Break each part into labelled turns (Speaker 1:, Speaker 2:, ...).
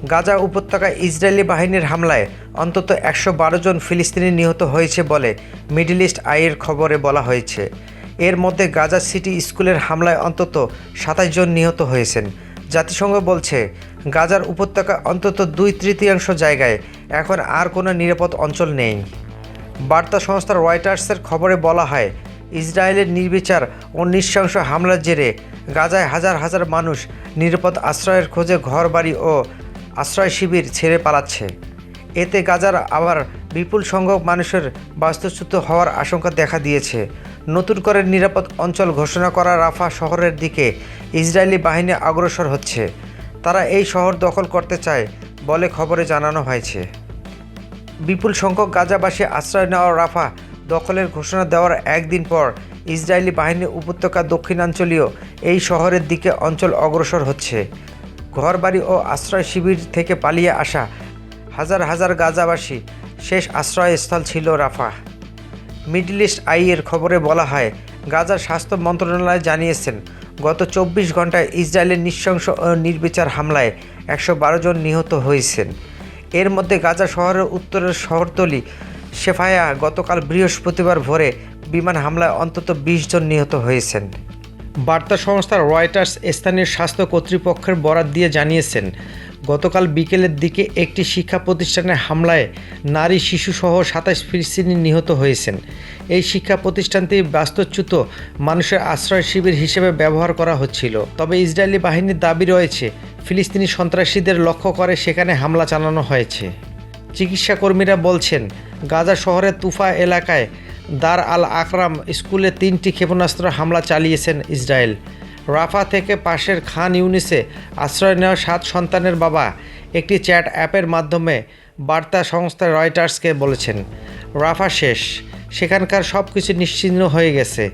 Speaker 1: গাজা উপত্যকায় ইসরায়েলি বাহিনীর হামলায় অন্তত ১১২ জন ফিলিস্তিনি নিহত হয়েছে বলে মিডল ইস্ট আইয়ের খবরে বলা হয়েছে। এর মধ্যে গাজা সিটি স্কুলের হামলায় অন্তত ২৭ জন নিহত হয়েছেন। জাতিসংঘ বলছে গাজার উপত্যকায় অন্তত ২/৩ জায়গায় এখন আর কোনো নিরাপদ অঞ্চল নেই। বার্তা সংস্থা রয়টার্সের খবরে বলা হয়, ইসরায়েলের নির্বিচার ও নৃশংস হামলার জেরে গাজায় হাজার হাজার মানুষ নিরাপদ আশ্রয়ের খোঁজে ঘরবাড়ি ও আশ্রয় শিবির ছেড়ে পালাচ্ছে। এতে গাজার আবার বিপুল সংখ্যক মানুষের বাস্তুচ্যুত হওয়ার আশঙ্কা দেখা দিয়েছে। নতুন করে নিরাপদ অঞ্চল ঘোষণা করা রাফা শহরের দিকে ইসরায়েলি বাহিনী অগ্রসর হচ্ছে। তারা এই শহর দখল করতে চায় বলে খবরে জানানো হয়েছে। বিপুল সংখ্যক গাজাবাসী আশ্রয় নেওয়া রাফা দখলের ঘোষণা দেওয়ার একদিন পর ইসরায়েলি বাহিনী উপত্যকার দক্ষিণাঞ্চলীয় এই শহরের দিকে অঞ্চল অগ্রসর হচ্ছে। ঘরবাড়ি ও আশ্রয় শিবির থেকে পালিয়ে আসা হাজার হাজার গাজাবাসী শেষ আশ্রয়স্থল ছিল রাফা। মিডল ইস্ট আইয়ের খবরে বলা হয়, গাজার স্বাস্থ্য মন্ত্রণালয় জানিয়েছেন গত ২৪ ঘন্টায় ইসরায়েলের নৃশংস ও নির্বিচার হামলায় ১১২ জন নিহত হয়েছেন। এর মধ্যে গাজা শহরের উত্তরের শহরতলি শেফায়া গতকাল বৃহস্পতিবার ভোরে বিমান হামলায় অন্তত ২০ জন নিহত হয়েছেন। বার্তা সংস্থা রয়টার্স স্থানীয় স্বাস্থ্য কর্তৃপক্ষের বরাত দিয়ে জানিয়েছেন, গতকাল বিকেলের দিকে একটি শিক্ষা প্রতিষ্ঠানের হামলায় নারী শিশুসহ ২৭ ফিলিস্তিনি নিহত হয়েছেন। এই শিক্ষা প্রতিষ্ঠানটি বাস্তুচ্যুত মানুষের আশ্রয় শিবির হিসেবে ব্যবহার করা হচ্ছিল। তবে ইসরায়েলি বাহিনীর দাবি রয়েছে, ফিলিস্তিনি সন্ত্রাসীদের লক্ষ্য করে সেখানে হামলা চালানো হয়েছে। চিকিৎসা কর্মীরা বলছেন, গাজা শহরের তুফা এলাকায় দার আল আকরাম স্কুলে ৩টি ক্ষেপণাস্ত্র হামলা চালিয়েছেন ইসরায়েল। রাফা থেকে পাশের খান ইউনিসে আশ্রয় নেওয়া ৭ সন্তানের বাবা একটি চ্যাট অ্যাপের মাধ্যমে বার্তা সংস্থা রয়টার্সকে বলেছেন, রাফা শেষ, সেখানকার সব কিছু নিশ্চিহ্ন হয়ে গেছে।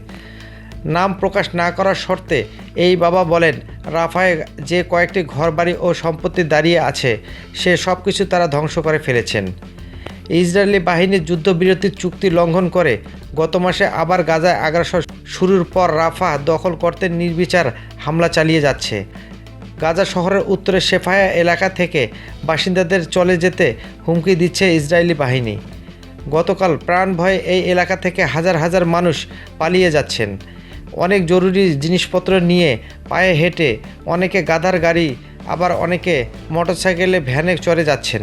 Speaker 1: নাম প্রকাশ না করার শর্তে এই বাবা বলেন, রাফায় যে কয়েকটি ঘরবাড়ি ও সম্পত্তি দাঁড়িয়ে আছে সে সব কিছু তারা ধ্বংস করে ফেলেছেন। ইসরায়েলি বাহিনীর যুদ্ধবিরতির চুক্তি লঙ্ঘন করে গত মাসে আবার গাজায় আগ্রাসন শুরুর পর রাফা দখল করতে নির্বিচার হামলা চালিয়ে যাচ্ছে। গাজা শহরের উত্তরে শেফায়া এলাকা থেকে বাসিন্দাদের চলে যেতে হুমকি দিচ্ছে ইসরায়েলি বাহিনী। গতকাল প্রাণ ভয়ে এই এলাকা থেকে হাজার হাজার মানুষ পালিয়ে যাচ্ছেন। অনেক জরুরি জিনিসপত্র নিয়ে পায়ে হেঁটে, অনেকে গাধার গাড়ি, আবার অনেকে মোটরসাইকেলে ভ্যানে চড়ে যাচ্ছেন।